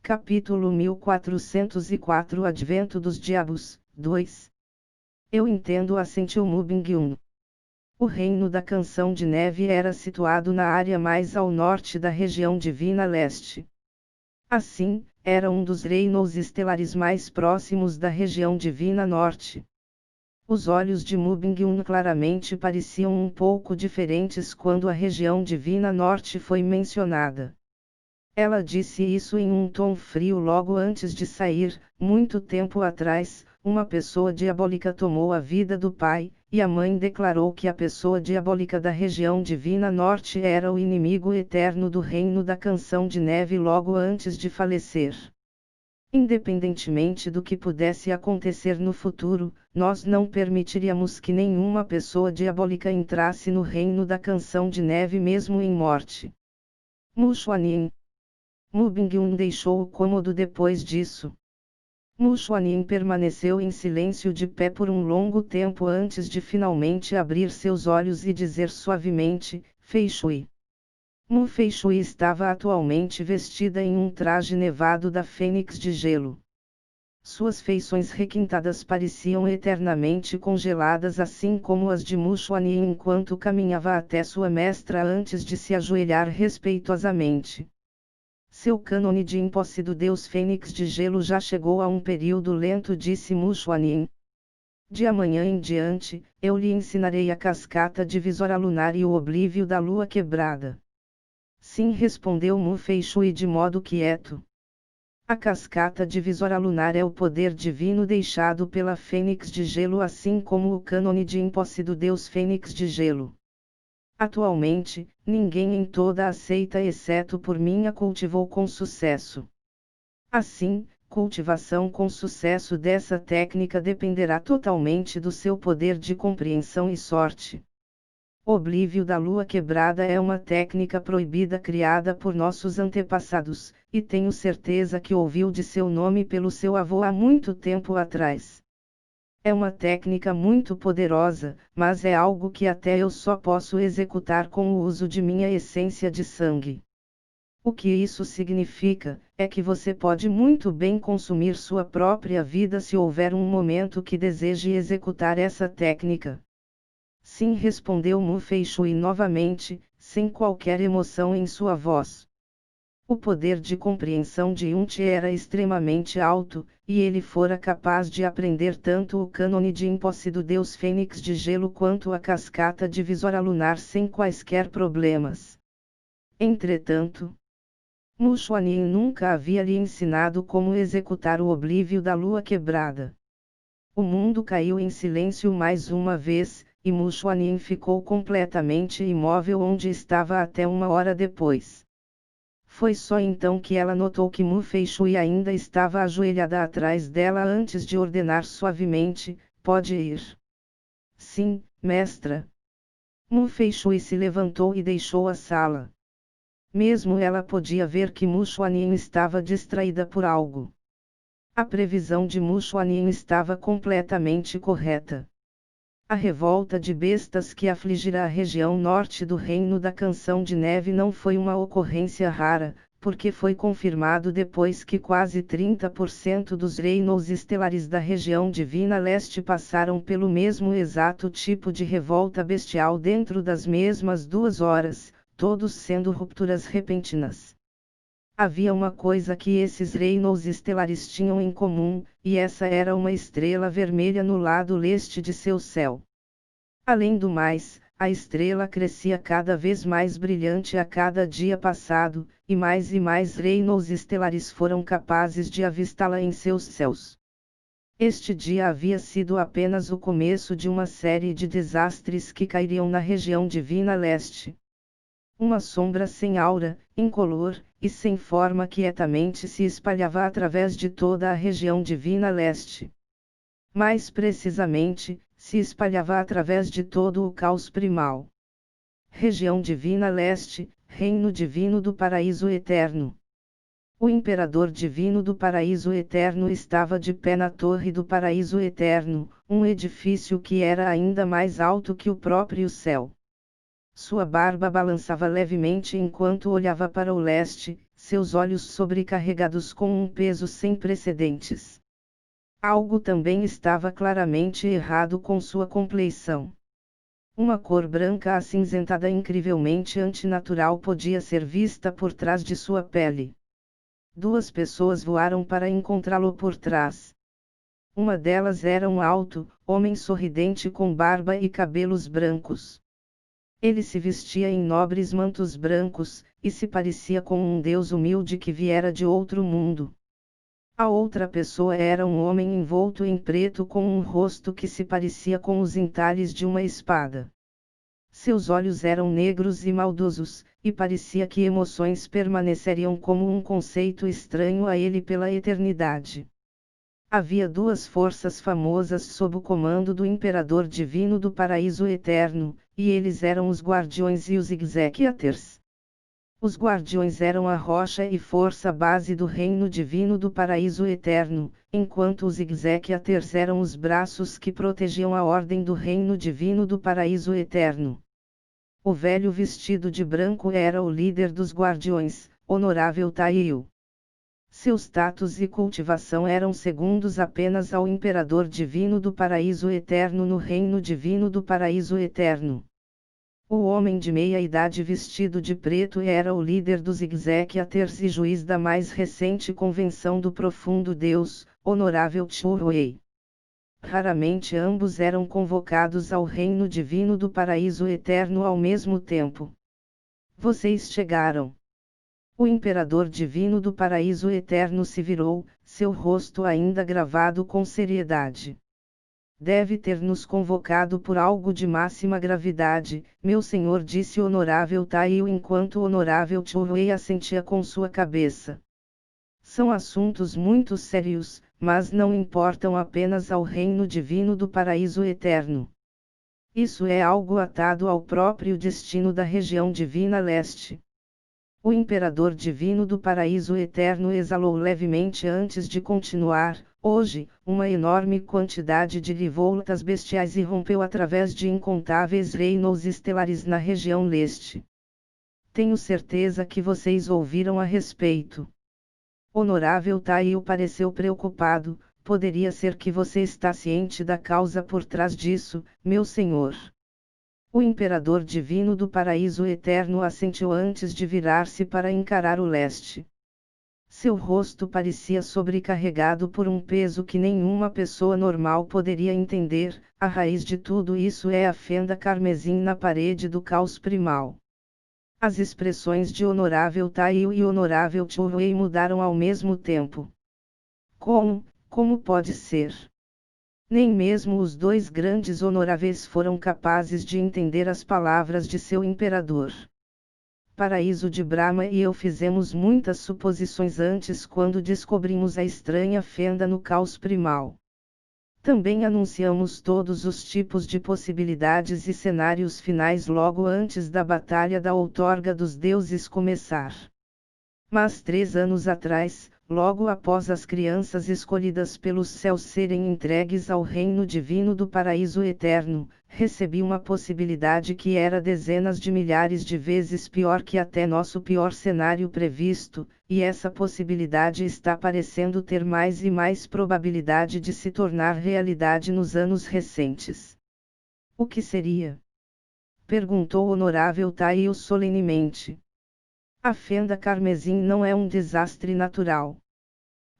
Capítulo 1404 Advento dos Diabos, 2. Eu entendo, assentiu Mubing-un. O reino da Canção de Neve era situado na área mais ao norte da região divina leste. Assim, era um dos reinos estelares mais próximos da região divina norte. Os olhos de Mubing-un claramente pareciam um pouco diferentes quando a região divina norte foi mencionada. Ela disse isso em um tom frio logo antes de sair. Muito tempo atrás, uma pessoa diabólica tomou a vida do pai, e a mãe declarou que a pessoa diabólica da região divina norte era o inimigo eterno do reino da Canção de Neve logo antes de falecer. Independentemente do que pudesse acontecer no futuro, nós não permitiríamos que nenhuma pessoa diabólica entrasse no reino da Canção de Neve mesmo em morte. Mushuanin. Mubing-un deixou o cômodo depois disso. Mushuanin permaneceu em silêncio de pé por um longo tempo antes de finalmente abrir seus olhos e dizer suavemente, Feishui. Mu Feishui estava atualmente vestida em um traje nevado da Fênix de gelo. Suas feições requintadas pareciam eternamente congeladas, assim como as de Mushuanin enquanto caminhava até sua mestra antes de se ajoelhar respeitosamente. Seu cânone de imposse do deus Fênix de gelo já chegou a um período lento, disse Mushuanin. De amanhã em diante, eu lhe ensinarei a cascata divisória lunar e o oblívio da lua quebrada. Sim, respondeu Mu Feishui de modo quieto. A cascata divisória lunar é o poder divino deixado pela Fênix de gelo, assim como o cânone de imposse do deus Fênix de gelo. Atualmente, ninguém em toda a seita exceto por mim a cultivou com sucesso. Assim, cultivação com sucesso dessa técnica dependerá totalmente do seu poder de compreensão e sorte. Oblívio da lua quebrada é uma técnica proibida criada por nossos antepassados, e tenho certeza que ouviu de seu nome pelo seu avô há muito tempo atrás. É uma técnica muito poderosa, mas é algo que até eu só posso executar com o uso de minha essência de sangue. O que isso significa, é que você pode muito bem consumir sua própria vida se houver um momento que deseje executar essa técnica. Sim, respondeu Mu Feishui novamente, sem qualquer emoção em sua voz. O poder de compreensão de Yunti era extremamente alto, e ele fora capaz de aprender tanto o cânone de imposse do deus Fênix de gelo quanto a cascata divisória lunar sem quaisquer problemas. Entretanto, Mushuanin nunca havia lhe ensinado como executar o oblívio da lua quebrada. O mundo caiu em silêncio mais uma vez, e Mushuanin ficou completamente imóvel onde estava até uma hora depois. Foi só então que ela notou que Mu Feishui ainda estava ajoelhada atrás dela antes de ordenar suavemente, pode ir. Sim, mestra. Mu Feishui se levantou e deixou a sala. Mesmo ela podia ver que Mushuanin estava distraída por algo. A previsão de Mushuanin estava completamente correta. A revolta de bestas que afligirá a região norte do Reino da Canção de Neve não foi uma ocorrência rara, porque foi confirmado depois que quase 30% dos reinos estelares da região divina leste passaram pelo mesmo exato tipo de revolta bestial dentro das mesmas 2 horas, todos sendo rupturas repentinas. Havia uma coisa que esses reinos estelares tinham em comum, e essa era uma estrela vermelha no lado leste de seu céu. Além do mais, a estrela crescia cada vez mais brilhante a cada dia passado, e mais reinos estelares foram capazes de avistá-la em seus céus. Este dia havia sido apenas o começo de uma série de desastres que cairiam na região divina leste. Uma sombra sem aura, incolor, e sem forma quietamente se espalhava através de toda a região divina leste. Mais precisamente, se espalhava através de todo o caos primal. Região divina leste, reino divino do paraíso eterno. O imperador divino do paraíso eterno estava de pé na torre do paraíso eterno, um edifício que era ainda mais alto que o próprio céu. Sua barba balançava levemente enquanto olhava para o leste, seus olhos sobrecarregados com um peso sem precedentes. Algo também estava claramente errado com sua compleição. Uma cor branca acinzentada incrivelmente antinatural podia ser vista por trás de sua pele. Duas pessoas voaram para encontrá-lo por trás. Uma delas era um alto, homem sorridente com barba e cabelos brancos. Ele se vestia em nobres mantos brancos, e se parecia com um deus humilde que viera de outro mundo. A outra pessoa era um homem envolto em preto com um rosto que se parecia com os entalhes de uma espada. Seus olhos eram negros e maldosos, e parecia que emoções permaneceriam como um conceito estranho a ele pela eternidade. Havia duas forças famosas sob o comando do Imperador Divino do Paraíso Eterno, e eles eram os Guardiões e os Exequiators. Os Guardiões eram a rocha e força base do Reino Divino do Paraíso Eterno, enquanto os Exequiators eram os braços que protegiam a ordem do Reino Divino do Paraíso Eterno. O velho vestido de branco era o líder dos Guardiões, Honorável Taiyo. Seus status e cultivação eram segundos apenas ao Imperador Divino do Paraíso Eterno no Reino Divino do Paraíso Eterno. O homem de meia-idade vestido de preto era o líder dos Exequiators e juiz da mais recente convenção do Profundo Deus, Honorável Chu-Wei. Raramente ambos eram convocados ao Reino Divino do Paraíso Eterno ao mesmo tempo. Vocês chegaram. O Imperador Divino do Paraíso Eterno se virou, seu rosto ainda gravado com seriedade. Deve ter nos convocado por algo de máxima gravidade, meu senhor, disse o Honorável Taiyo enquanto o Honorável Chu-Wei assentia com sua cabeça. São assuntos muito sérios, mas não importam apenas ao Reino Divino do Paraíso Eterno. Isso é algo atado ao próprio destino da região Divina Leste. O Imperador Divino do Paraíso Eterno exalou levemente antes de continuar. Hoje, uma enorme quantidade de revoltas bestiais irrompeu através de incontáveis reinos estelares na região leste. Tenho certeza que vocês ouviram a respeito. Honorável Taiyo pareceu preocupado. Poderia ser que você está ciente da causa por trás disso, meu senhor. O Imperador Divino do Paraíso Eterno assentiu antes de virar-se para encarar o leste. Seu rosto parecia sobrecarregado por um peso que nenhuma pessoa normal poderia entender. A raiz de tudo isso é a fenda carmesim na parede do caos primal. As expressões de Honorável Taiyo e Honorável Chu-Wei mudaram ao mesmo tempo. Como pode ser? Nem mesmo os dois grandes honoráveis foram capazes de entender as palavras de seu imperador. Paraíso de Brahma e eu fizemos muitas suposições antes quando descobrimos a estranha fenda no caos primal. Também anunciamos todos os tipos de possibilidades e cenários finais logo antes da Batalha da Outorga dos Deuses começar. Mas 3 anos atrás, logo após as crianças escolhidas pelos céus serem entregues ao Reino Divino do Paraíso Eterno, recebi uma possibilidade que era dezenas de milhares de vezes pior que até nosso pior cenário previsto, e essa possibilidade está parecendo ter mais e mais probabilidade de se tornar realidade nos anos recentes. O que seria? Perguntou o Honorável Taiyo solenemente. A fenda carmesim não é um desastre natural.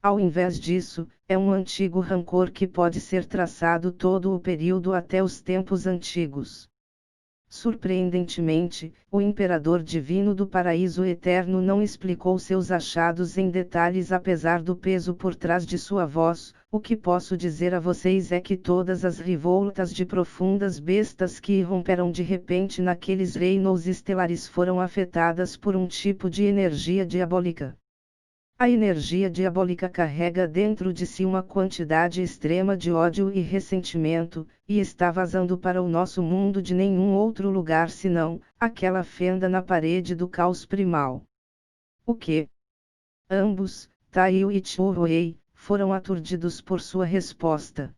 Ao invés disso, é um antigo rancor que pode ser traçado todo o período até os tempos antigos. Surpreendentemente, o Imperador Divino do Paraíso Eterno não explicou seus achados em detalhes apesar do peso por trás de sua voz. O que posso dizer a vocês é que todas as revoltas de profundas bestas que irromperam de repente naqueles reinos estelares foram afetadas por um tipo de energia diabólica. A energia diabólica carrega dentro de si uma quantidade extrema de ódio e ressentimento, e está vazando para o nosso mundo de nenhum outro lugar senão aquela fenda na parede do caos primal. O que? Ambos, Taiyo e Chu-Wei, foram aturdidos por sua resposta.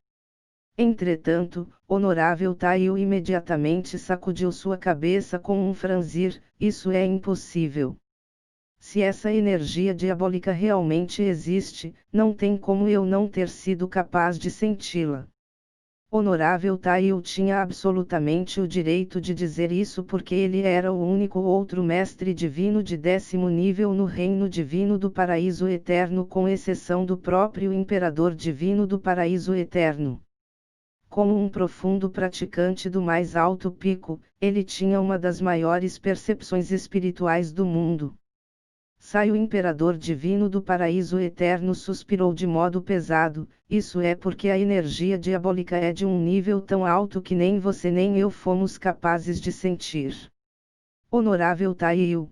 Entretanto, Honorável Taiyo imediatamente sacudiu sua cabeça com um franzir. Isso é impossível. Se essa energia diabólica realmente existe, não tem como eu não ter sido capaz de senti-la. Honorável Taiyo tinha absolutamente o direito de dizer isso porque ele era o único outro mestre divino de 10º nível no reino divino do paraíso eterno, com exceção do próprio imperador divino do paraíso eterno. Como um profundo praticante do mais alto pico, ele tinha uma das maiores percepções espirituais do mundo. Sai o imperador divino do paraíso eterno suspirou de modo pesado, isso é porque a energia diabólica é de um nível tão alto que nem você nem eu fomos capazes de sentir. Honorável Taiyo.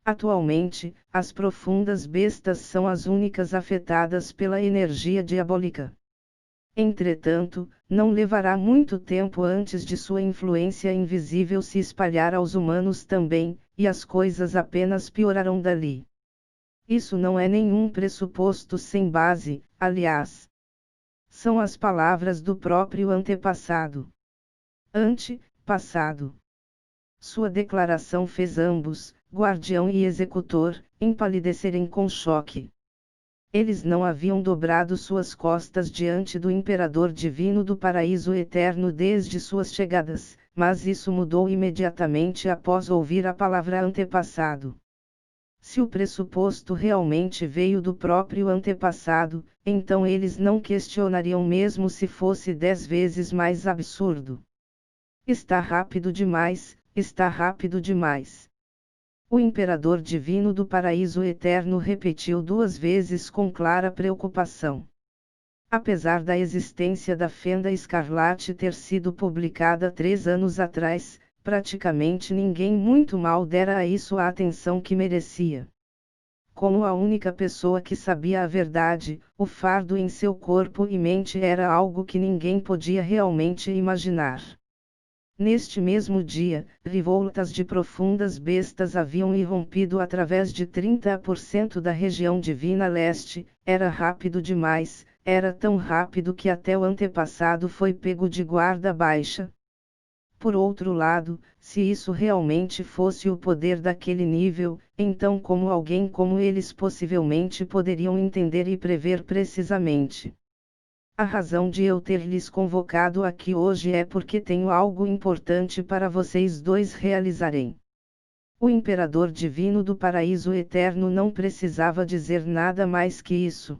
Atualmente, as profundas bestas são as únicas afetadas pela energia diabólica. Entretanto, não levará muito tempo antes de sua influência invisível se espalhar aos humanos também, e as coisas apenas piorarão dali. Isso não é nenhum pressuposto sem base, aliás. São as palavras do próprio antepassado. Ante-passado. Sua declaração fez ambos, guardião e executor, empalidecerem com choque. Eles não haviam dobrado suas costas diante do imperador divino do paraíso eterno desde suas chegadas, mas isso mudou imediatamente após ouvir a palavra antepassado. Se o pressuposto realmente veio do próprio antepassado, então eles não questionariam mesmo se fosse 10 vezes mais absurdo. Está rápido demais, está rápido demais. O imperador divino do paraíso eterno repetiu 2 vezes com clara preocupação. Apesar da existência da Fenda Escarlate ter sido publicada 3 anos atrás, praticamente ninguém muito mal dera a isso a atenção que merecia. Como a única pessoa que sabia a verdade, o fardo em seu corpo e mente era algo que ninguém podia realmente imaginar. Neste mesmo dia, revoltas de profundas bestas haviam irrompido através de 30% da região divina leste, era rápido demais, era tão rápido que até o antepassado foi pego de guarda baixa. Por outro lado, se isso realmente fosse o poder daquele nível, então como alguém como eles possivelmente poderiam entender e prever precisamente? A razão de eu ter lhes convocado aqui hoje é porque tenho algo importante para vocês dois realizarem. O Imperador Divino do Paraíso Eterno não precisava dizer nada mais que isso.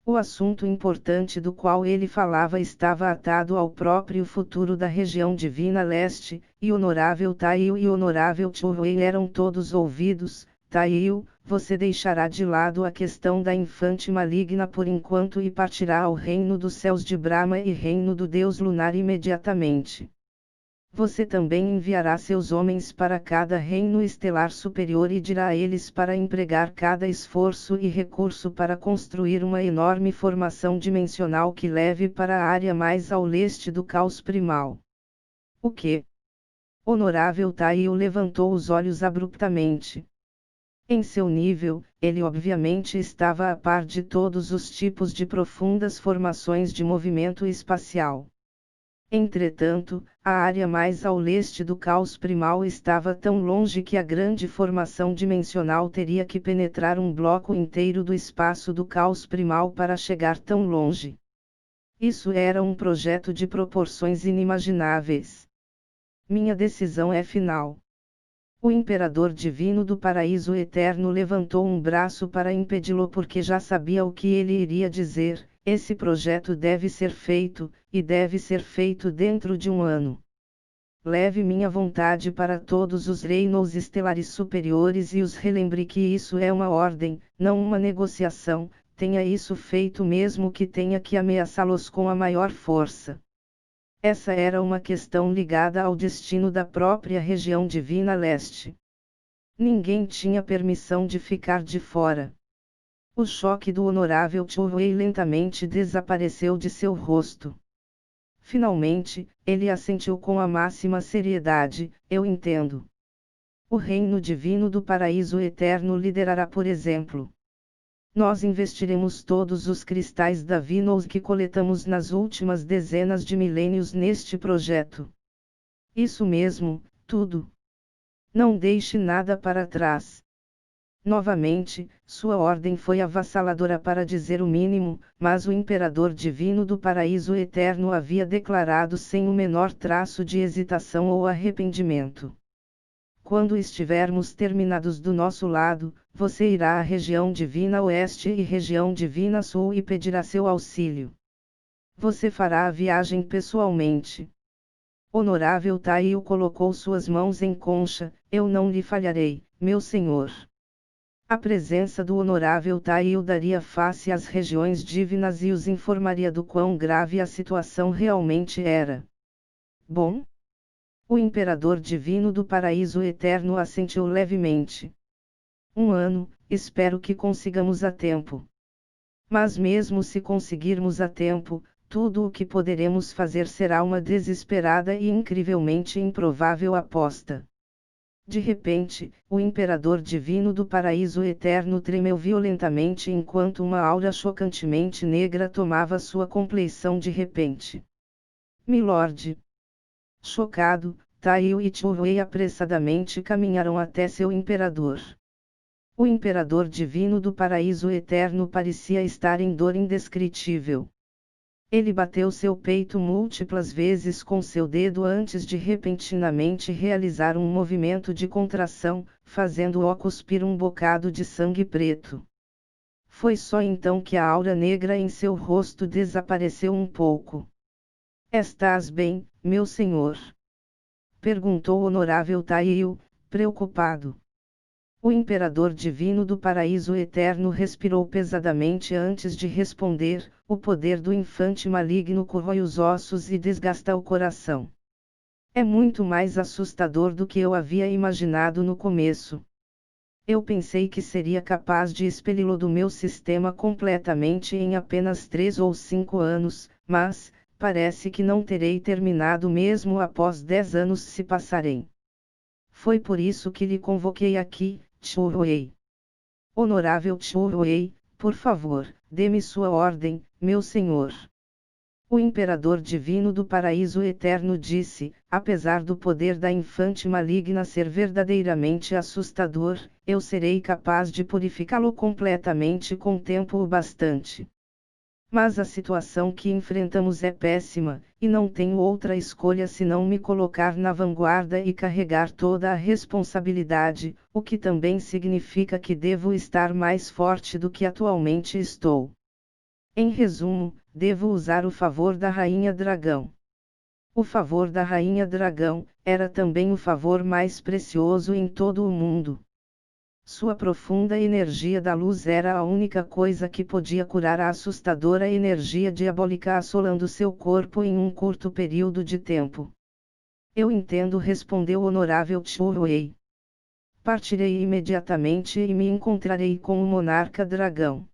O assunto importante do qual ele falava estava atado ao próprio futuro da região divina leste, e Honorável Taiyo e Honorável Chuwei eram todos ouvidos. Taiyo, você deixará de lado a questão da infante maligna por enquanto e partirá ao reino dos céus de Brahma e reino do deus lunar imediatamente. Você também enviará seus homens para cada reino estelar superior e dirá a eles para empregar cada esforço e recurso para construir uma enorme formação dimensional que leve para a área mais ao leste do caos primal. O que? Honorável Taiyo levantou os olhos abruptamente. Em seu nível, ele obviamente estava a par de todos os tipos de profundas formações de movimento espacial. Entretanto, a área mais ao leste do caos primal estava tão longe que a grande formação dimensional teria que penetrar um bloco inteiro do espaço do caos primal para chegar tão longe. Isso era um projeto de proporções inimagináveis. Minha decisão é final. O Imperador Divino do Paraíso Eterno levantou um braço para impedi-lo porque já sabia o que ele iria dizer. Esse projeto deve ser feito, e deve ser feito dentro de um ano. Leve minha vontade para todos os reinos estelares superiores e os relembre que isso é uma ordem, não uma negociação. Tenha isso feito mesmo que tenha que ameaçá-los com a maior força. Essa era uma questão ligada ao destino da própria região divina leste. Ninguém tinha permissão de ficar de fora. O choque do Honorável Chuwei lentamente desapareceu de seu rosto. Finalmente, ele assentiu com a máxima seriedade: eu entendo. O reino divino do paraíso eterno liderará, por exemplo. Nós investiremos todos os cristais da Vinos que coletamos nas últimas dezenas de milênios neste projeto. Isso mesmo, tudo. Não deixe nada para trás. Novamente, sua ordem foi avassaladora para dizer o mínimo, mas o imperador divino do paraíso eterno havia declarado sem o menor traço de hesitação ou arrependimento. Quando estivermos terminados do nosso lado, você irá à região divina oeste e região divina sul e pedirá seu auxílio. Você fará a viagem pessoalmente. Honorável Taio colocou suas mãos em concha, eu não lhe falharei, meu senhor. A presença do honorável Taio daria face às regiões divinas e os informaria do quão grave a situação realmente era. Bom? O imperador divino do paraíso eterno assentiu levemente. 1 ano, espero que consigamos a tempo. Mas mesmo se conseguirmos a tempo, tudo o que poderemos fazer será uma desesperada e incrivelmente improvável aposta. De repente, o imperador divino do paraíso eterno tremeu violentamente enquanto uma aura chocantemente negra tomava sua compleição de repente. Milord. Chocado, Taio e Chuwei apressadamente caminharam até seu imperador. O imperador divino do paraíso eterno parecia estar em dor indescritível. Ele bateu seu peito múltiplas vezes com seu dedo antes de repentinamente realizar um movimento de contração, fazendo-o cuspir um bocado de sangue preto. Foi só então que a aura negra em seu rosto desapareceu um pouco. Estás bem, meu senhor? Perguntou o honorável Taio, preocupado. O imperador divino do paraíso eterno respirou pesadamente antes de responder, o poder do infante maligno corrói os ossos e desgasta o coração. É muito mais assustador do que eu havia imaginado no começo. Eu pensei que seria capaz de expeli-lo do meu sistema completamente em apenas 3 ou 5 anos, mas, parece que não terei terminado mesmo após 10 anos se passarem. Foi por isso que lhe convoquei aqui, Chuwei. Honorável Chuwei, por favor, dê-me sua ordem, meu senhor. O imperador divino do paraíso eterno disse, apesar do poder da infante maligna ser verdadeiramente assustador, eu serei capaz de purificá-lo completamente com tempo o bastante. Mas a situação que enfrentamos é péssima, e não tenho outra escolha senão me colocar na vanguarda e carregar toda a responsabilidade, o que também significa que devo estar mais forte do que atualmente estou. Em resumo, devo usar o favor da Rainha Dragão. O favor da Rainha Dragão era também o favor mais precioso em todo o mundo. Sua profunda energia da luz era a única coisa que podia curar a assustadora energia diabólica assolando seu corpo em um curto período de tempo. Eu entendo, respondeu o honorável Chuwei. Partirei imediatamente e me encontrarei com o monarca dragão.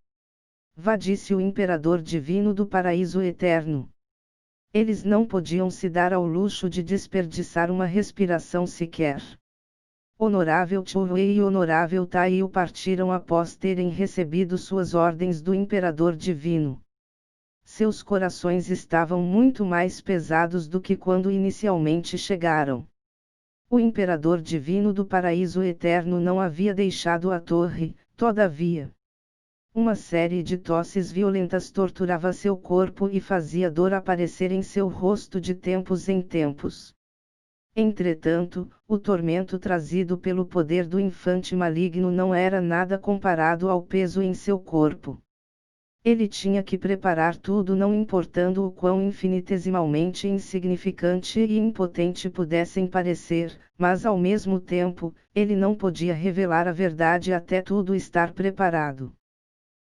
Vá, disse o imperador divino do paraíso eterno. Eles não podiam se dar ao luxo de desperdiçar uma respiração sequer. Honorável Chuwei e Honorável Taio partiram após terem recebido suas ordens do Imperador Divino. Seus corações estavam muito mais pesados do que quando inicialmente chegaram. O Imperador Divino do Paraíso Eterno não havia deixado a torre, todavia. Uma série de tosses violentas torturava seu corpo e fazia dor aparecer em seu rosto de tempos em tempos. Entretanto, o tormento trazido pelo poder do infante maligno não era nada comparado ao peso em seu corpo. Ele tinha que preparar tudo, não importando o quão infinitesimalmente insignificante e impotente pudessem parecer, mas ao mesmo tempo, ele não podia revelar a verdade até tudo estar preparado.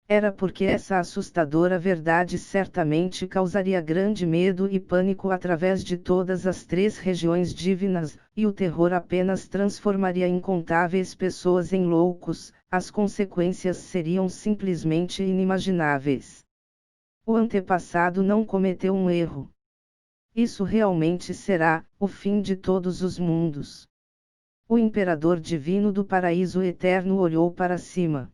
Era porque essa assustadora verdade certamente causaria grande medo e pânico através de todas as 3 regiões divinas, e o terror apenas transformaria incontáveis pessoas em loucos, as consequências seriam simplesmente inimagináveis. O antepassado não cometeu um erro. Isso realmente será o fim de todos os mundos. O imperador divino do paraíso eterno olhou para cima.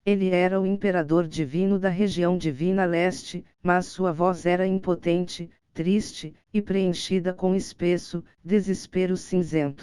Ele era o imperador divino da região divina leste, mas sua voz era impotente, triste, e preenchida com espesso desespero cinzento.